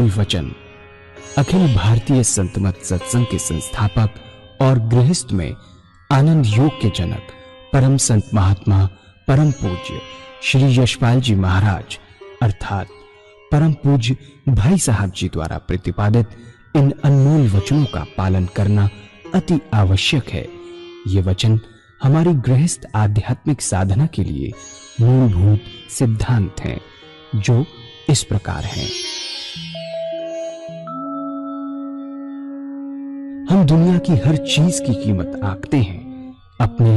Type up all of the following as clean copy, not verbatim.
अनमोल वचन अखिल भारतीय संत मत सत्संग के संस्थापक और गृहस्थ में आनंद योग के जनक परम संत महात्मा परम पूज्य श्री यशपाल जी महाराज अर्थात परम पूज्य भाई साहब जी द्वारा प्रतिपादित इन अनमोल वचनों का पालन करना अति आवश्यक है। ये वचन हमारी गृहस्थ आध्यात्मिक साधना के लिए मूलभूत सिद्धांत हैं, जो इस प्रकार हैं। हम दुनिया की हर चीज की कीमत आंकते हैं, अपने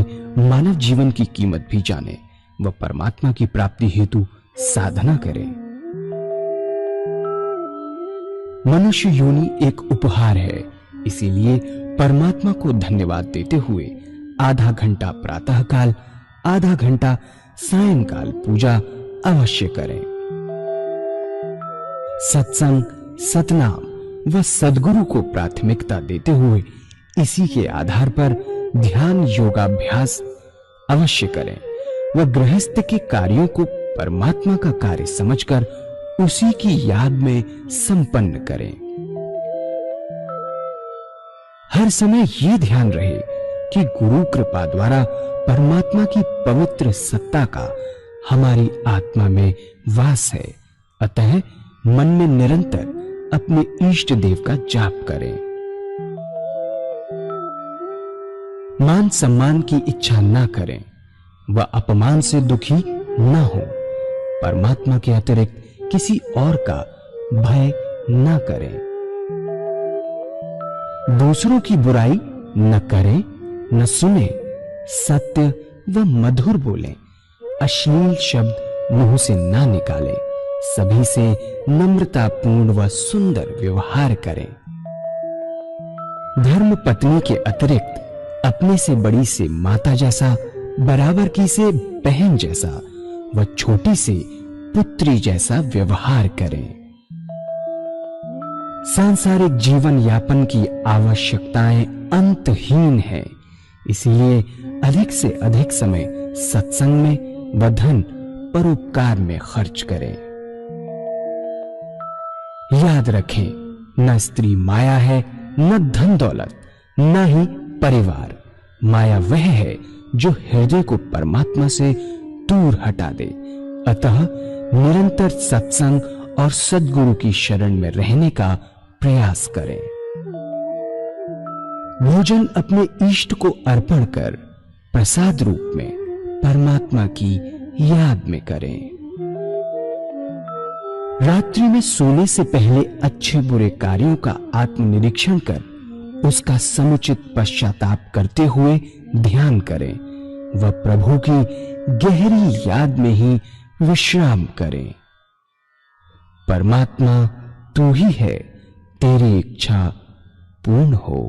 मानव जीवन की कीमत भी जाने व परमात्मा की प्राप्ति हेतु साधना करें। मनुष्य योनि एक उपहार है, इसीलिए परमात्मा को धन्यवाद देते हुए आधा घंटा प्रातःकाल, आधा घंटा सायंकाल पूजा अवश्य करें। सत्संग, सतनाम व सद्गुरु को प्राथमिकता देते हुए इसी के आधार पर ध्यान योगाभ्यास अवश्य करें व गृहस्थ के कार्यों को परमात्मा का कार्य समझकर उसी की याद में संपन्न करें। हर समय ये ध्यान रहे कि गुरु कृपा द्वारा परमात्मा की पवित्र सत्ता का हमारी आत्मा में वास है, अतः मन में निरंतर अपने इष्ट देव का जाप करें। मान सम्मान की इच्छा न करें व अपमान से दुखी न हो। परमात्मा के अतिरिक्त किसी और का भय न करें। दूसरों की बुराई न करें, न सुने, सत्य व मधुर बोलें, अश्लील शब्द मुंह से ना निकालें, सभी से नम्रतापूर्ण व सुंदर व्यवहार करें। धर्म पत्नी के अतिरिक्त अपने से बड़ी से माता जैसा, बराबर की से बहन जैसा व छोटी से पुत्री जैसा व्यवहार करें। सांसारिक जीवन यापन की आवश्यकताएं अंतहीन है, इसलिए अधिक से अधिक समय सत्संग में व धन परोपकार में खर्च करें। याद रखें, न स्त्री माया है, न धन दौलत, न ही परिवार। माया वह है जो हृदय को परमात्मा से दूर हटा दे। अतः निरंतर सत्संग और सद्गुरु की शरण में रहने का प्रयास करें। भोजन अपने इष्ट को अर्पण कर प्रसाद रूप में परमात्मा की याद में करें। रात्रि में सोने से पहले अच्छे बुरे कार्यों का आत्मनिरीक्षण कर उसका समुचित पश्चाताप करते हुए ध्यान करें व प्रभु की गहरी याद में ही विश्राम करें। परमात्मा तू ही है, तेरी इच्छा पूर्ण हो।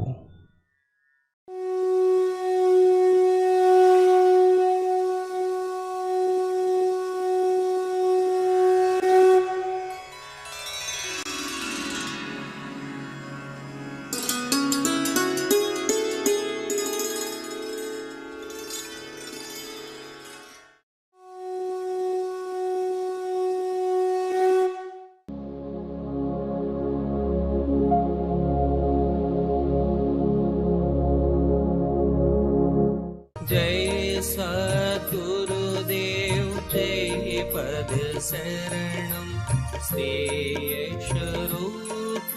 जय सद्गुरुदेव जय पद शरणम श्री यशरूप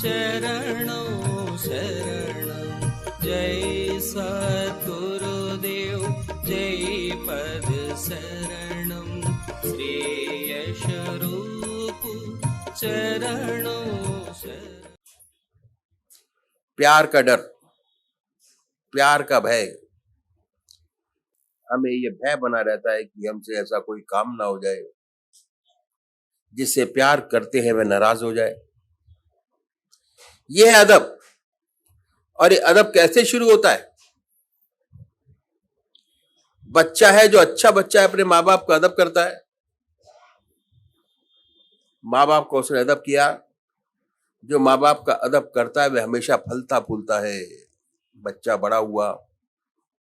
चरणों शरणम। जय सद्गुरुदेव जय पद शरणम श्री यशरूप चरणों शरणम। प्यार का डर, प्यार का भय, हमें ये भय बना रहता है कि हमसे ऐसा कोई काम ना हो जाए जिससे प्यार करते हैं वह नाराज हो जाए। यह है अदब। और ये अदब कैसे शुरू होता है? बच्चा है, जो अच्छा बच्चा है, अपने माँ बाप का अदब करता है। माँ बाप को उसने अदब किया। जो माँ बाप का अदब करता है वह हमेशा फलता फूलता है। बच्चा बड़ा हुआ,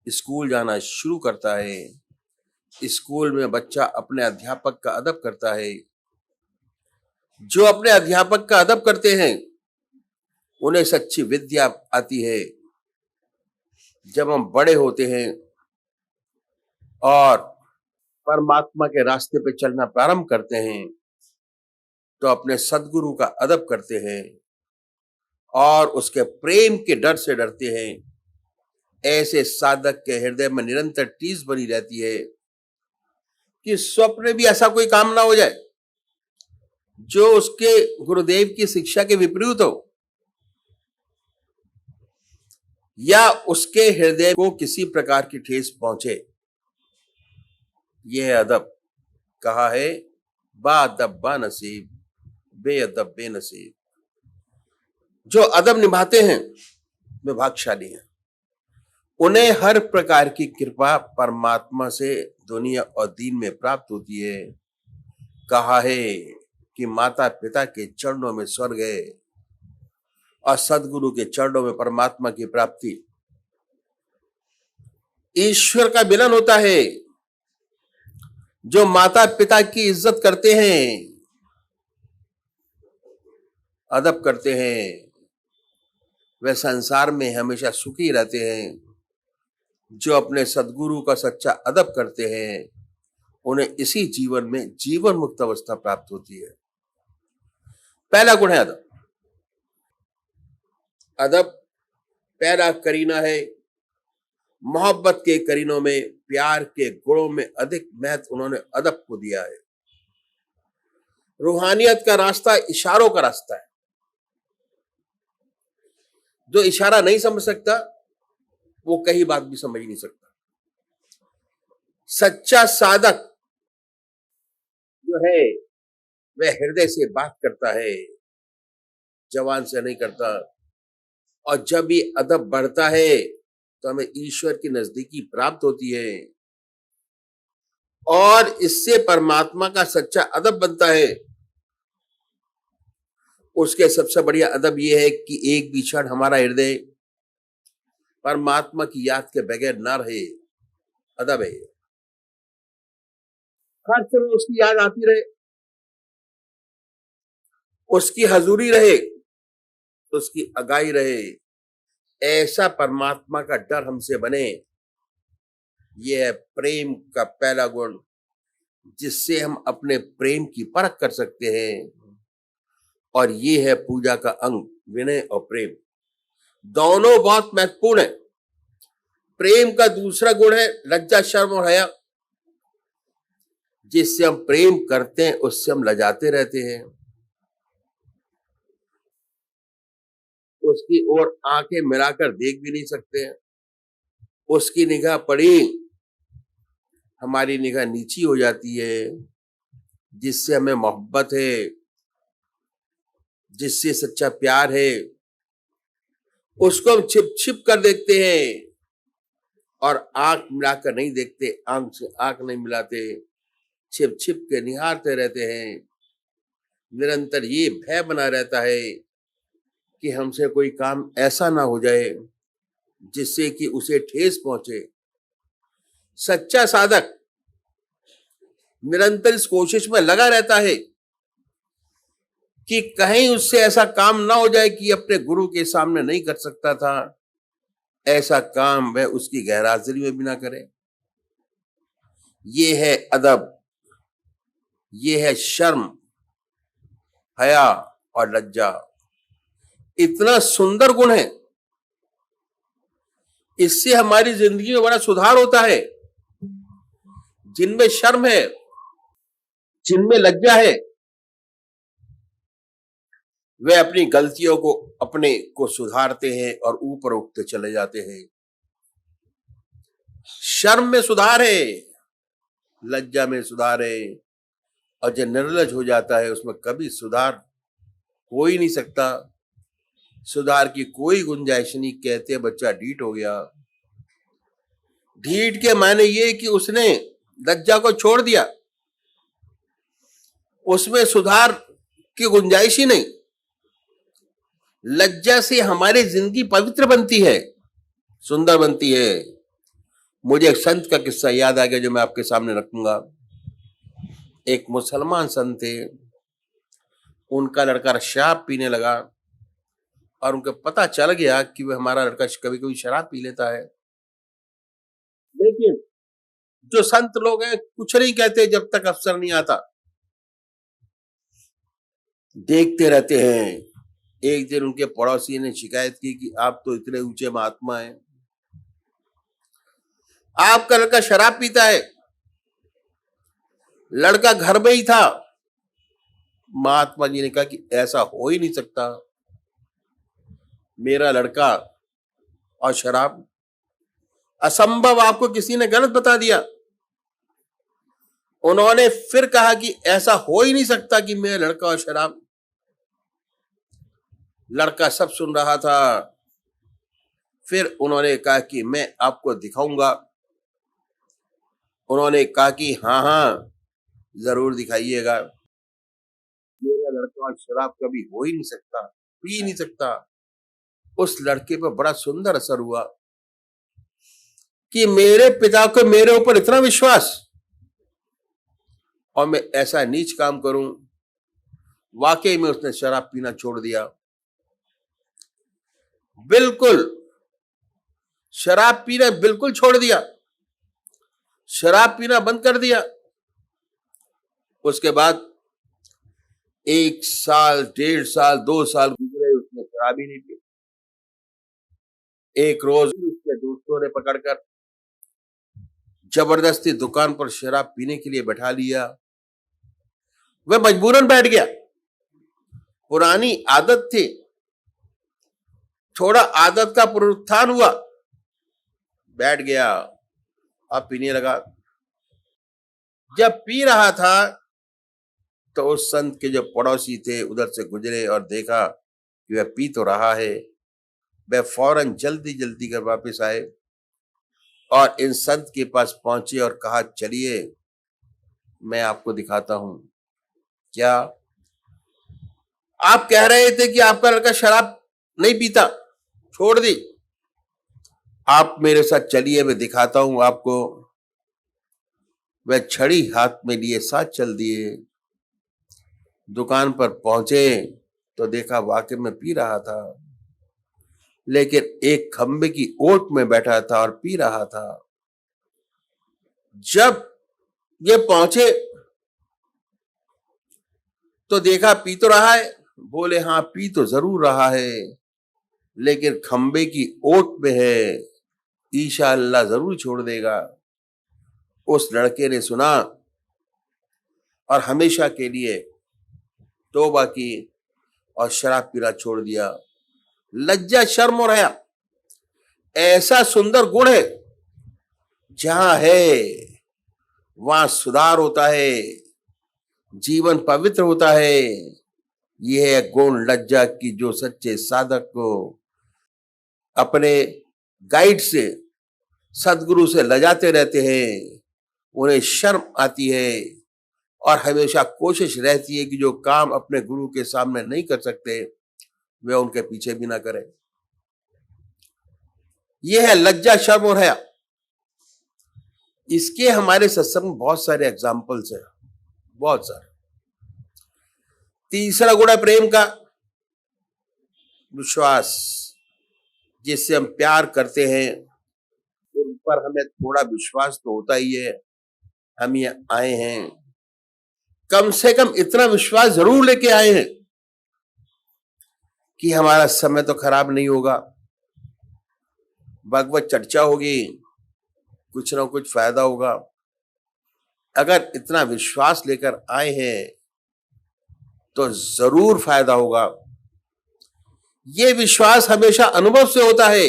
स्कूल जाना शुरू करता है। स्कूल में बच्चा अपने अध्यापक का अदब करता है। जो अपने अध्यापक का अदब करते हैं उन्हें सच्ची विद्या आती है। जब हम बड़े होते हैं और परमात्मा के रास्ते पे चलना प्रारंभ करते हैं तो अपने सदगुरु का अदब करते हैं और उसके प्रेम के डर से डरते हैं। ऐसे साधक के हृदय में निरंतर टीस बनी रहती है कि स्वप्न भी ऐसा कोई काम ना हो जाए जो उसके गुरुदेव की शिक्षा के विपरीत हो या उसके हृदय को किसी प्रकार की ठेस पहुंचे। यह अदब कहा है, बाअदब बानसीब, बेअदब बेनसीब। जो अदब निभाते हैं वे भाग्यशाली हैं। उन्हें हर प्रकार की कृपा परमात्मा से दुनिया और दीन में प्राप्त होती है। कहा है कि माता पिता के चरणों में स्वर्ग है और सदगुरु के चरणों में परमात्मा की प्राप्ति। ईश्वर का मिलन होता है। जो माता पिता की इज्जत करते हैं, अदब करते हैं, वे संसार में हमेशा सुखी रहते हैं। जो अपने सदगुरु का सच्चा अदब करते हैं उन्हें इसी जीवन में जीवन मुक्त अवस्था प्राप्त होती है। पहला गुण है अदब। अदब पहला करीना है। मोहब्बत के करीनों में, प्यार के गुणों में अधिक महत्व उन्होंने अदब को दिया है। रूहानियत का रास्ता इशारों का रास्ता है। जो इशारा नहीं समझ सकता वो कहीं बात भी समझ नहीं सकता। सच्चा साधक जो है वह हृदय से बात करता है, जबान से नहीं करता। और जब ये अदब बढ़ता है तो हमें ईश्वर की नजदीकी प्राप्त होती है और इससे परमात्मा का सच्चा अदब बनता है। उसके सबसे बढ़िया अदब यह है कि एक भी क्षण हमारा हृदय परमात्मा की याद के बगैर ना रहे। अदब है। हर समय उसकी याद आती रहे, उसकी हजूरी रहे, उसकी आगाही रहे। ऐसा परमात्मा का डर हमसे बने। यह है प्रेम का पहला गुण, जिससे हम अपने प्रेम की परख कर सकते हैं। और ये है पूजा का अंग, विनय और प्रेम। दोनों बहुत महत्वपूर्ण है। प्रेम का दूसरा गुण है लज्जा, शर्म और हया। जिससे हम प्रेम करते हैं उससे हम लजाते रहते हैं। उसकी ओर आंखें मिलाकर देख भी नहीं सकते हैं। उसकी निगाह पड़ी, हमारी निगाह नीची हो जाती है। जिससे हमें मोहब्बत है, जिससे सच्चा प्यार है, उसको हम छिप छिप कर देखते हैं और आंख मिलाकर नहीं देखते, आंख से आंख नहीं मिलाते, छिप छिप के निहारते रहते हैं। निरंतर ये भय बना रहता है कि हमसे कोई काम ऐसा ना हो जाए जिससे कि उसे ठेस पहुंचे। सच्चा साधक निरंतर इस कोशिश में लगा रहता है कि कहीं उससे ऐसा काम ना हो जाए कि अपने गुरु के सामने नहीं कर सकता था। ऐसा काम वह उसकी गैरहाजिरी में भी ना करे। ये है अदब, ये है शर्म, हया और लज्जा। इतना सुंदर गुण है। इससे हमारी जिंदगी में बड़ा सुधार होता है। जिनमें शर्म है, जिनमें लज्जा है, वे अपनी गलतियों को अपने को सुधारते हैं और ऊपर उठते चले जाते हैं। शर्म में सुधार है, लज्जा में सुधार है। और जो निर्लज हो जाता है उसमें कभी सुधार हो ही नहीं सकता। सुधार की कोई गुंजाइश नहीं। कहते बच्चा ढीठ हो गया। ढीठ के माने ये कि उसने लज्जा को छोड़ दिया, उसमें सुधार की गुंजाइश ही नहीं। लज्जा से हमारी जिंदगी पवित्र बनती है, सुंदर बनती है। मुझे एक संत का किस्सा याद आ गया जो मैं आपके सामने रखूंगा। एक मुसलमान संत थे। उनका लड़का शराब पीने लगा और उनको पता चल गया कि वह हमारा लड़का कभी कभी शराब पी लेता है। लेकिन जो संत लोग हैं कुछ नहीं कहते जब तक अवसर नहीं आता, देखते रहते हैं। एक दिन उनके पड़ोसी ने शिकायत की कि आप तो इतने ऊंचे महात्मा हैं, आपका लड़का शराब पीता है। लड़का घर में ही था। महात्मा जी ने कहा कि ऐसा हो ही नहीं सकता, मेरा लड़का और शराब, असंभव, आपको किसी ने गलत बता दिया। उन्होंने फिर कहा कि ऐसा हो ही नहीं सकता कि मेरा लड़का और शराब। लड़का सब सुन रहा था। फिर उन्होंने कहा कि मैं आपको दिखाऊंगा। उन्होंने कहा कि हाँ हाँ जरूर दिखाइएगा। मेरा लड़का और शराब कभी हो ही नहीं सकता, पी नहीं सकता। उस लड़के पर बड़ा सुंदर असर हुआ कि मेरे पिता को मेरे ऊपर इतना विश्वास और मैं ऐसा नीच काम करूं। वाकई में उसने शराब पीना छोड़ दिया, बिल्कुल शराब पीना बिल्कुल छोड़ दिया, शराब पीना बंद कर दिया। उसके बाद 1 साल, 1.5 साल, 2 साल गुजरे, उसने शराब ही नहीं पी। एक रोज उसके दोस्तों ने पकड़कर जबरदस्ती दुकान पर शराब पीने के लिए बैठा लिया। वह मजबूरन बैठ गया, पुरानी आदत थी। थोड़ा आदत का पुनरुत्थान हुआ, बैठ गया, अब पीने लगा। जब पी रहा था तो उस संत के जो पड़ोसी थे उधर से गुजरे और देखा कि वह पी तो रहा है। वह फौरन जल्दी जल्दी कर वापस आए और इन संत के पास पहुंचे और कहा, चलिए मैं आपको दिखाता हूं। क्या आप कह रहे थे कि आपका लड़का शराब नहीं पीता, छोड़ दी? आप मेरे साथ चलिए, मैं दिखाता हूं आपको। वह छड़ी हाथ में लिए साथ चल दिए। दुकान पर पहुंचे तो देखा वाकई में पी रहा था, लेकिन एक खंबे की ओट में बैठा था और पी रहा था। जब ये पहुंचे तो देखा पी तो रहा है। बोले हाँ पी तो जरूर रहा है, लेकिन खंबे की ओट में है, इंशाअल्लाह जरूर छोड़ देगा। उस लड़के ने सुना और हमेशा के लिए तौबा की और शराब पीना छोड़ दिया। लज्जा, शर्म और हया ऐसा सुंदर गुण है, जहां है वहां सुधार होता है, जीवन पवित्र होता है। यह है गुण लज्जा की, जो सच्चे साधक को अपने गाइड से, सदगुरु से लजाते रहते हैं। उन्हें शर्म आती है और हमेशा कोशिश रहती है कि जो काम अपने गुरु के सामने नहीं कर सकते वे उनके पीछे भी ना करें। यह है लज्जा, शर्म और हया। इसके हमारे सत्संग में बहुत सारे एग्जाम्पल्स हैं, बहुत सारे। तीसरा गुण है प्रेम का, विश्वास। जिससे हम प्यार करते हैं उन पर हमें थोड़ा विश्वास तो होता ही है। हम ये आए हैं, कम से कम इतना विश्वास जरूर लेके आए हैं कि हमारा समय तो खराब नहीं होगा, भगवत चर्चा होगी, कुछ ना कुछ फायदा होगा। अगर इतना विश्वास लेकर आए हैं तो जरूर फायदा होगा। ये विश्वास हमेशा अनुभव से होता है।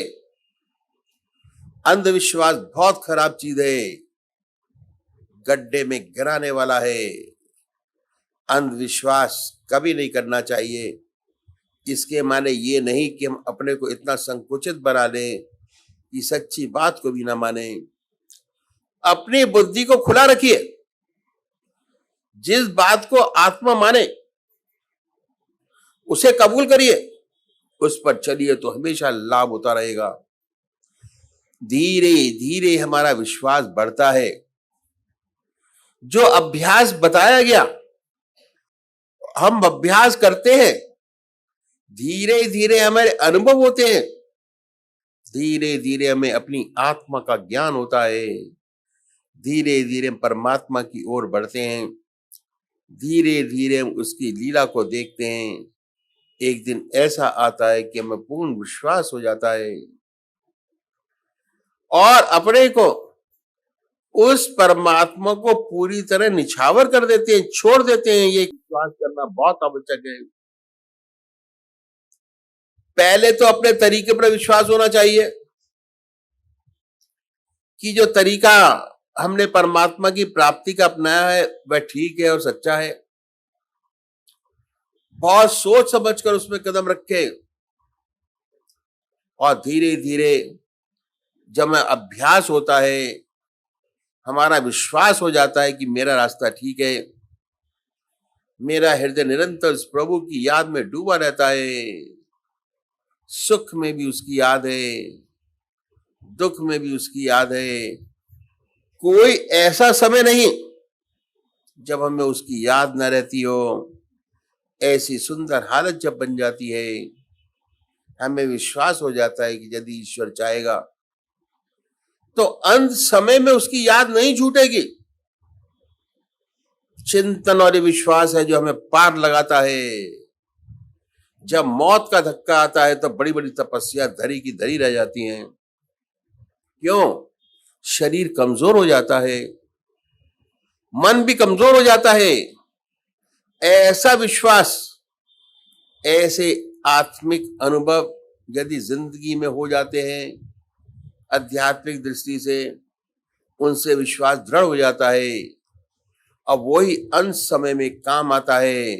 अंधविश्वास बहुत खराब चीज है, गड्ढे में गिराने वाला है। अंधविश्वास कभी नहीं करना चाहिए। इसके माने ये नहीं कि हम अपने को इतना संकुचित बना लें कि सच्ची बात को भी ना माने। अपनी बुद्धि को खुला रखिए, जिस बात को आत्मा माने उसे कबूल करिए, उस पर चलिए तो हमेशा लाभ होता रहेगा। धीरे धीरे हमारा विश्वास बढ़ता है। जो अभ्यास बताया गया हम अभ्यास करते हैं, धीरे धीरे हमारे अनुभव होते हैं, धीरे धीरे हमें अपनी आत्मा का ज्ञान होता है, धीरे धीरे हम परमात्मा की ओर बढ़ते हैं, धीरे धीरे हम उसकी लीला को देखते हैं। एक दिन ऐसा आता है कि हमें पूर्ण विश्वास हो जाता है और अपने को उस परमात्मा को पूरी तरह निछावर कर देते हैं, छोड़ देते हैं। ये विश्वास करना बहुत आवश्यक है। पहले तो अपने तरीके पर विश्वास होना चाहिए कि जो तरीका हमने परमात्मा की प्राप्ति का अपनाया है वह ठीक है और सच्चा है। बहुत सोच समझकर उसमें कदम रखे और धीरे धीरे जब अभ्यास होता है, हमारा विश्वास हो जाता है कि मेरा रास्ता ठीक है, मेरा हृदय निरंतर उस प्रभु की याद में डूबा रहता है। सुख में भी उसकी याद है, दुख में भी उसकी याद है। कोई ऐसा समय नहीं जब हमें उसकी याद न रहती हो। ऐसी सुंदर हालत जब बन जाती है, हमें विश्वास हो जाता है कि यदि ईश्वर चाहेगा तो अंत समय में उसकी याद नहीं छूटेगी। चिंतन और विश्वास है जो हमें पार लगाता है। जब मौत का धक्का आता है तो बड़ी बड़ी तपस्या धरी की धरी रह जाती हैं। क्यों? शरीर कमजोर हो जाता है, मन भी कमजोर हो जाता है। ऐसा विश्वास, ऐसे आत्मिक अनुभव यदि जिंदगी में हो जाते हैं, आध्यात्मिक दृष्टि से उनसे विश्वास दृढ़ हो जाता है। अब वही अंत समय में काम आता है।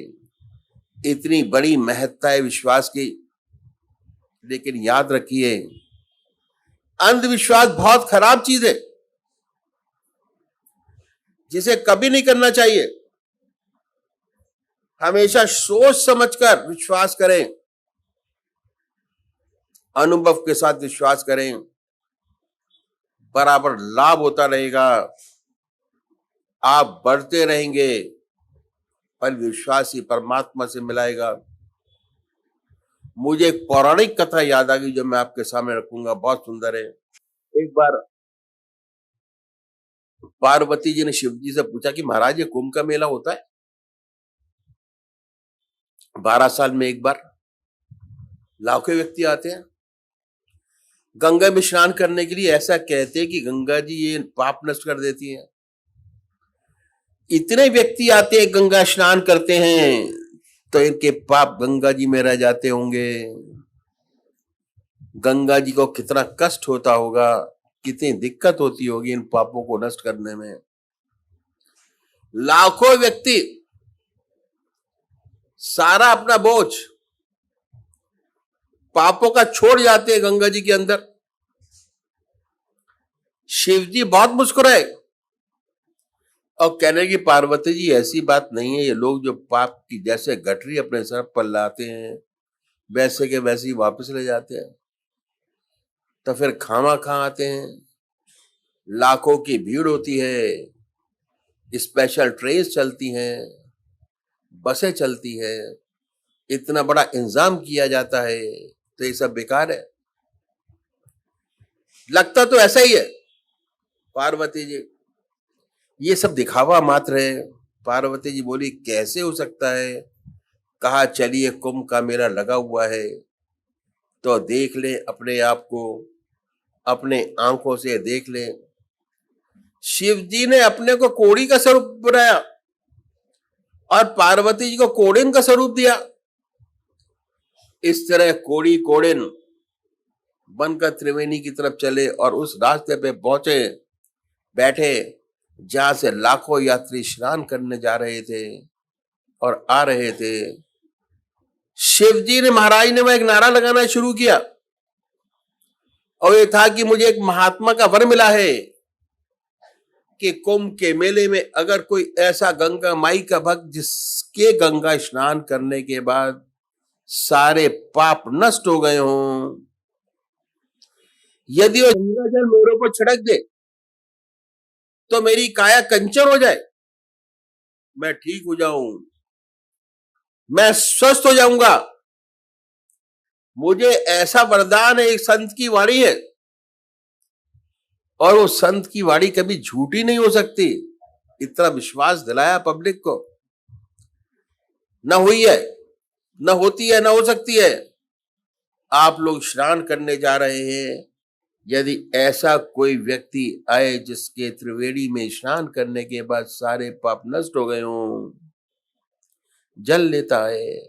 इतनी बड़ी महत्ता है विश्वास की। लेकिन याद रखिए, अंधविश्वास बहुत खराब चीज है जिसे कभी नहीं करना चाहिए। हमेशा सोच समझकर विश्वास करें, अनुभव के साथ विश्वास करें, बराबर लाभ होता रहेगा। आप बढ़ते रहेंगे पर विश्वास ही परमात्मा से मिलाएगा। मुझे एक पौराणिक कथा याद आ गई जो मैं आपके सामने रखूंगा, बहुत सुंदर है। एक बार पार्वती जी ने शिव जी से पूछा कि महाराज ये कुंभ का मेला होता है? 12 साल में एक बार लाखों व्यक्ति आते हैं गंगा में स्नान करने के लिए। ऐसा कहते हैं कि गंगा जी ये पाप नष्ट कर देती है। इतने व्यक्ति आते हैं, गंगा स्नान करते हैं, तो इनके पाप गंगा जी में रह जाते होंगे। गंगा जी को कितना कष्ट होता होगा, कितनी दिक्कत होती होगी इन पापों को नष्ट करने में। लाखों व्यक्ति सारा अपना बोझ पापों का छोड़ जाते हैं गंगा जी के अंदर। शिव जी बहुत मुस्कुराए और कहने की पार्वती जी ऐसी बात नहीं है, ये लोग जो पाप की जैसे गठरी अपने सर पर लाते हैं वैसे के वैसे ही वापस ले जाते हैं। तो फिर खामा खा आते हैं। लाखों की भीड़ होती है, स्पेशल ट्रेन चलती हैं, बसें चलती है, इतना बड़ा इंतजाम किया जाता है, तो ये सब बेकार है। लगता तो ऐसा ही है। पार्वती जी ये सब दिखावा मात्र है। पार्वती जी बोली कैसे हो सकता है? कहा चलिए कुंभ का मेला लगा हुआ है तो देख ले, अपने आप को अपने आंखों से देख ले। शिव जी ने अपने को कोड़ी का स्वरूप बनाया और पार्वती जी को कोड़िन का स्वरूप दिया। इस तरह कोड़ी कोड़िन बनकर त्रिवेणी की तरफ चले और उस रास्ते पे पहुंचे, बैठे जहां से लाखों यात्री स्नान करने जा रहे थे और आ रहे थे। शिव जी ने, महाराज ने वह एक नारा लगाना शुरू किया और ये था कि मुझे एक महात्मा का वर मिला है कि कुंभ के मेले में अगर कोई ऐसा गंगा माई का भक्त जिसके गंगा स्नान करने के बाद सारे पाप नष्ट हो गए हों, यदि वो गंगा जल मेरे ऊपर छिड़क दे तो मेरी काया कंचन हो जाए, मैं ठीक हो जाऊं, मैं स्वस्थ हो जाऊंगा। मुझे ऐसा वरदान है, एक संत की वाणी है, और वो संत की वाणी कभी झूठी नहीं हो सकती। इतना विश्वास दिलाया पब्लिक को। न हुई है, न होती है, न हो सकती है। आप लोग स्नान करने जा रहे हैं, यदि ऐसा कोई व्यक्ति आए जिसके त्रिवेणी में स्नान करने के बाद सारे पाप नष्ट हो गए हों, जल लेता है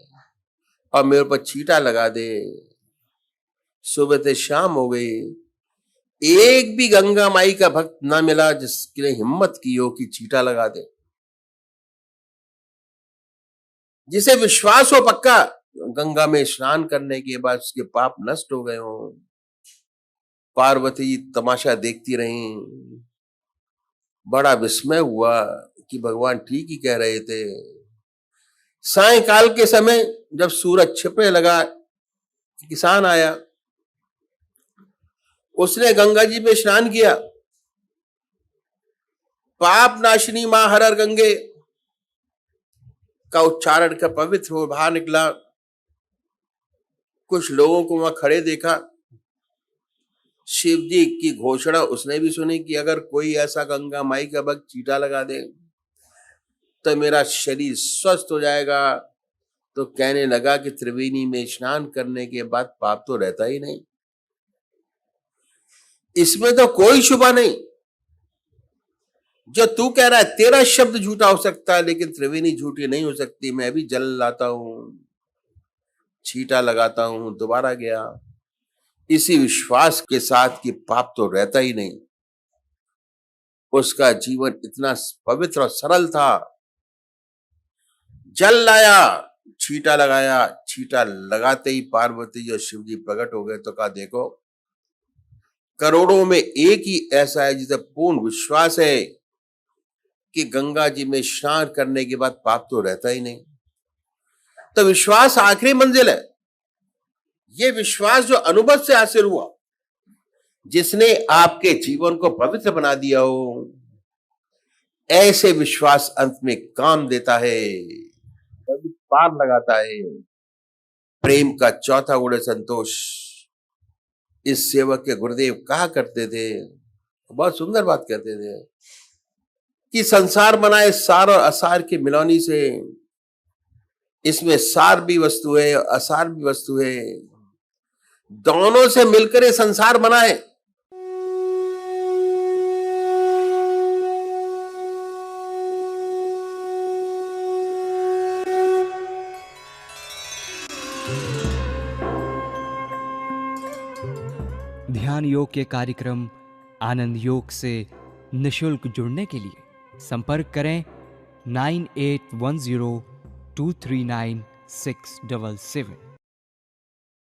और मेरे ऊपर छींटा लगा दे, सुबह से शाम हो गई, एक भी गंगा माई का भक्त ना मिला जिसने हिम्मत की हो कि छींटा लगा दे। जिसे विश्वास हो पक्का, गंगा में स्नान करने के बाद उसके पाप नष्ट हो गए हों। पार्वती जी तमाशा देखती रहीं। बड़ा विस्मय हुआ कि भगवान ठीक ही कह रहे थे। सायंकाल के समय जब सूरज छिपने लगा, किसान आया, उसने गंगा जी में स्नान किया। पाप नाशिनी मां हर हर गंगे का उच्चारण का पवित्र हो बाहर निकला। कुछ लोगों को वहां खड़े देखा। शिव जी की घोषणा उसने भी सुनी कि अगर कोई ऐसा गंगा माई का भक्त चीटा लगा दे तो मेरा शरीर स्वस्थ हो जाएगा। तो कहने लगा कि त्रिवेणी में स्नान करने के बाद पाप तो रहता ही नहीं, इसमें तो कोई शुबा नहीं। जो तू कह रहा है, तेरा शब्द झूठा हो सकता है, लेकिन त्रिवेणी झूठी नहीं हो सकती। मैं भी जल लाता हूं, छींटा लगाता हूं, दोबारा गया, इसी विश्वास के साथ कि पाप तो रहता ही नहीं। उसका जीवन इतना पवित्र और सरल था। जल लाया, छींटा लगाया, छींटा लगाते ही पार्वती जी और शिव जी प्रकट हो गए। तो कहा, देखो करोड़ों में एक ही ऐसा है जिसे पूर्ण विश्वास है कि गंगा जी में स्नान करने के बाद पाप तो रहता ही नहीं। तो विश्वास आखिरी मंजिल है। ये विश्वास जो अनुभव से हासिल हुआ, जिसने आपके जीवन को पवित्र बना दिया हो, ऐसे विश्वास अंत में काम देता है, पार लगाता है। प्रेम का चौथा गुण संतोष। इस सेवक के गुरुदेव कहा करते थे, बहुत सुंदर बात कहते थे कि संसार बनाए सार और असार की मिलौनी से। इसमें सार भी वस्तु है और असार भी वस्तु है, दोनों से मिलकर ये संसार बना है। ध्यान योग के कार्यक्रम आनंद योग से निशुल्क जुड़ने के लिए संपर्क करें 9810239677।